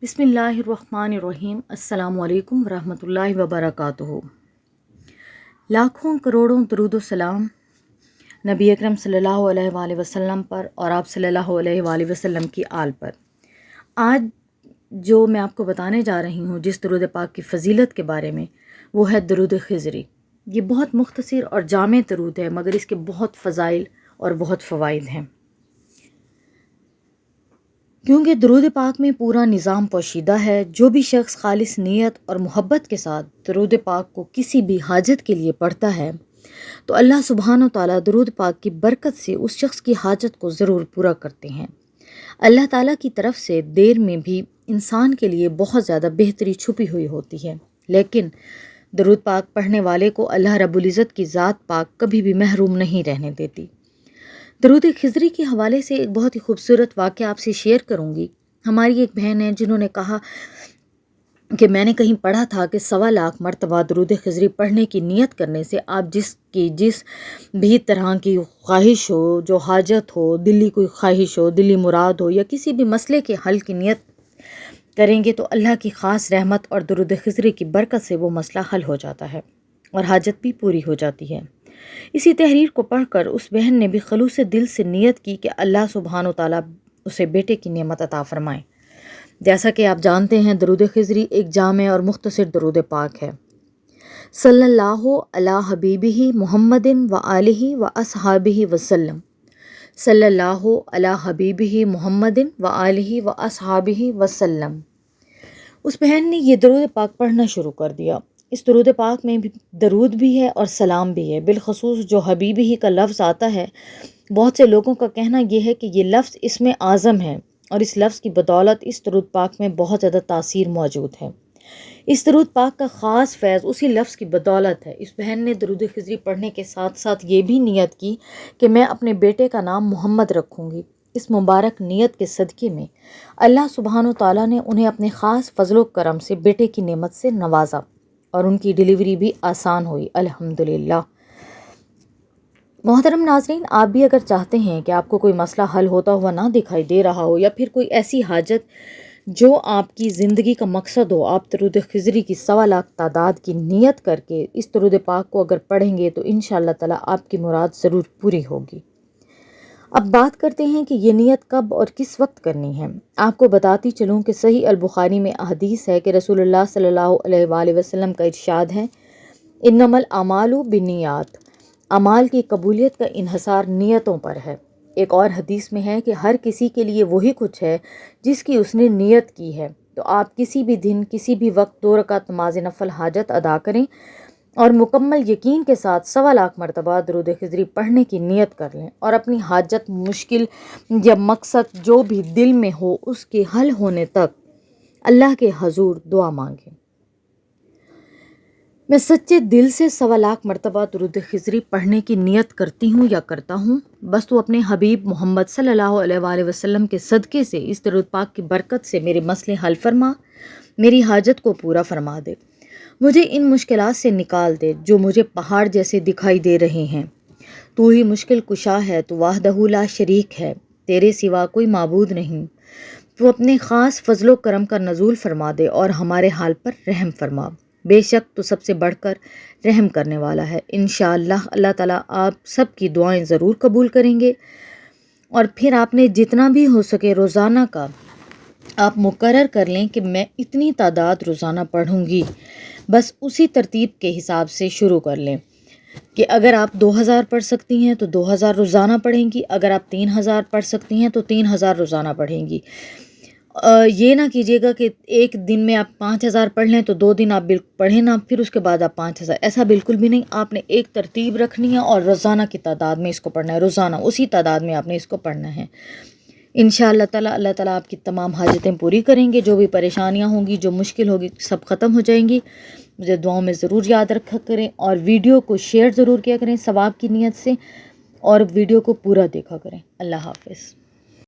بسم اللہ الرحمن الرحیم۔ السلام علیکم ورحمۃ اللہ وبرکاتہ۔ لاکھوں کروڑوں درود و سلام نبی اکرم صلی اللہ علیہ وآلہ وسلم پر اور آپ صلی اللہ علیہ وآلہ وسلم کی آل پر۔ آج جو میں آپ کو بتانے جا رہی ہوں جس درود پاک کی فضیلت کے بارے میں، وہ ہے درود خضری۔ یہ بہت مختصر اور جامع درود ہے، مگر اس کے بہت فضائل اور بہت فوائد ہیں، کیونکہ درود پاک میں پورا نظام پوشیدہ ہے۔ جو بھی شخص خالص نیت اور محبت کے ساتھ درود پاک کو کسی بھی حاجت کے لیے پڑھتا ہے تو اللہ سبحانہ و تعالیٰ درود پاک کی برکت سے اس شخص کی حاجت کو ضرور پورا کرتے ہیں۔ اللہ تعالیٰ کی طرف سے دیر میں بھی انسان کے لیے بہت زیادہ بہتری چھپی ہوئی ہوتی ہے، لیکن درود پاک پڑھنے والے کو اللہ رب العزت کی ذات پاک کبھی بھی محروم نہیں رہنے دیتی۔ درود خضری کے حوالے سے ایک بہت ہی خوبصورت واقعہ آپ سے شیئر کروں گی۔ ہماری ایک بہن ہے جنہوں نے کہا کہ میں نے کہیں پڑھا تھا کہ 1.25 مرتبہ درود خضری پڑھنے کی نیت کرنے سے آپ جس بھی طرح کی خواہش ہو، جو حاجت ہو، دلی کوئی خواہش ہو، دلی مراد ہو، یا کسی بھی مسئلے کے حل کی نیت کریں گے تو اللہ کی خاص رحمت اور درود خضری کی برکت سے وہ مسئلہ حل ہو جاتا ہے اور حاجت بھی پوری ہو جاتی ہے۔ اسی تحریر کو پڑھ کر اس بہن نے بھی خلوص دل سے نیت کی کہ اللہ سبحانہ و تعالیٰ اسے بیٹے کی نعمت عطا فرمائے۔ جیسا کہ آپ جانتے ہیں، درود خضری ایک جامع اور مختصر درود پاک ہے۔ صلی اللہ علی حبیبہ محمد و آلہ و اصحابہ وسلم۔ صلی اللہ علی حبیبہ محمد و آلہ و اصحابہ وسلم۔ اس بہن نے یہ درود پاک پڑھنا شروع کر دیا۔ اس درود پاک میں بھی درود بھی ہے اور سلام بھی ہے، بالخصوص جو حبیب ہی کا لفظ آتا ہے۔ بہت سے لوگوں کا کہنا یہ ہے کہ یہ لفظ اسم اعظم ہے اور اس لفظ کی بدولت اس درود پاک میں بہت زیادہ تاثیر موجود ہے۔ اس درود پاک کا خاص فیض اسی لفظ کی بدولت ہے۔ اس بہن نے درود خضری پڑھنے کے ساتھ ساتھ یہ بھی نیت کی کہ میں اپنے بیٹے کا نام محمد رکھوں گی۔ اس مبارک نیت کے صدقے میں اللہ سبحانہ و تعالیٰ نے انہیں اپنے خاص فضل و کرم سے بیٹے کی نعمت سے نوازا اور ان کی ڈیلیوری بھی آسان ہوئی، الحمدللہ۔ محترم ناظرین، آپ بھی اگر چاہتے ہیں کہ آپ کو کوئی مسئلہ حل ہوتا ہوا نہ دکھائی دے رہا ہو، یا پھر کوئی ایسی حاجت جو آپ کی زندگی کا مقصد ہو، آپ درود خضری کی 1.25 تعداد کی نیت کر کے اس درود پاک کو اگر پڑھیں گے تو انشاءاللہ تعالیٰ آپ کی مراد ضرور پوری ہوگی۔ اب بات کرتے ہیں کہ یہ نیت کب اور کس وقت کرنی ہے۔ آپ کو بتاتی چلوں کہ صحیح البخاری میں حدیث ہے کہ رسول اللہ صلی اللہ علیہ وآلہ وسلم کا ارشاد ہے، انما الاعمال بالنیات، اعمال کی قبولیت کا انحصار نیتوں پر ہے۔ ایک اور حدیث میں ہے کہ ہر کسی کے لیے وہی کچھ ہے جس کی اس نے نیت کی ہے۔ تو آپ کسی بھی دن کسی بھی وقت 2 رکعت نماز نفل حاجت ادا کریں اور مکمل یقین کے ساتھ 1.25 مرتبہ درود خضری پڑھنے کی نیت کر لیں اور اپنی حاجت، مشکل یا مقصد جو بھی دل میں ہو اس کے حل ہونے تک اللہ کے حضور دعا مانگیں۔ میں سچے دل سے 1.25 مرتبہ درود خضری پڑھنے کی نیت کرتی ہوں یا کرتا ہوں، بس تو اپنے حبیب محمد صلی اللہ علیہ وآلہ وسلم کے صدقے سے اس درود پاک کی برکت سے میرے مسئلے حل فرما، میری حاجت کو پورا فرما دے، مجھے ان مشکلات سے نکال دے جو مجھے پہاڑ جیسے دکھائی دے رہے ہیں۔ تو ہی مشکل کشا ہے، تو وحدہ لا شریک ہے، تیرے سوا کوئی معبود نہیں۔ تو اپنے خاص فضل و کرم کا نزول فرما دے اور ہمارے حال پر رحم فرما، بے شک تو سب سے بڑھ کر رحم کرنے والا ہے۔ انشاءاللہ اللہ تعالیٰ آپ سب کی دعائیں ضرور قبول کریں گے۔ اور پھر آپ نے جتنا بھی ہو سکے روزانہ کا آپ مقرر کر لیں کہ میں اتنی تعداد روزانہ پڑھوں گی، بس اسی ترتیب کے حساب سے شروع کر لیں کہ اگر آپ 2000 پڑھ سکتی ہیں تو 2000 روزانہ پڑھیں گی، اگر آپ 3000 پڑھ سکتی ہیں تو 3000 روزانہ پڑھیں گی۔ یہ نہ کیجیے گا کہ ایک دن میں آپ 5000 پڑھ لیں تو 2 دن آپ پڑھیں نہ، پھر اس کے بعد آپ 5000، ایسا بالکل بھی نہیں۔ آپ نے ایک ترتیب رکھنی ہے اور روزانہ کی تعداد میں اس کو پڑھنا ہے، روزانہ اسی تعداد میں آپ نے اس کو پڑھنا ہے۔ انشاءاللہ تعالیٰ اللہ تعالیٰ آپ کی تمام حاجتیں پوری کریں گے، جو بھی پریشانیاں ہوں گی، جو مشکل ہوگی، سب ختم ہو جائیں گی۔ مجھے دعاؤں میں ضرور یاد رکھا کریں اور ویڈیو کو شیئر ضرور کیا کریں ثواب کی نیت سے، اور ویڈیو کو پورا دیکھا کریں۔ اللہ حافظ۔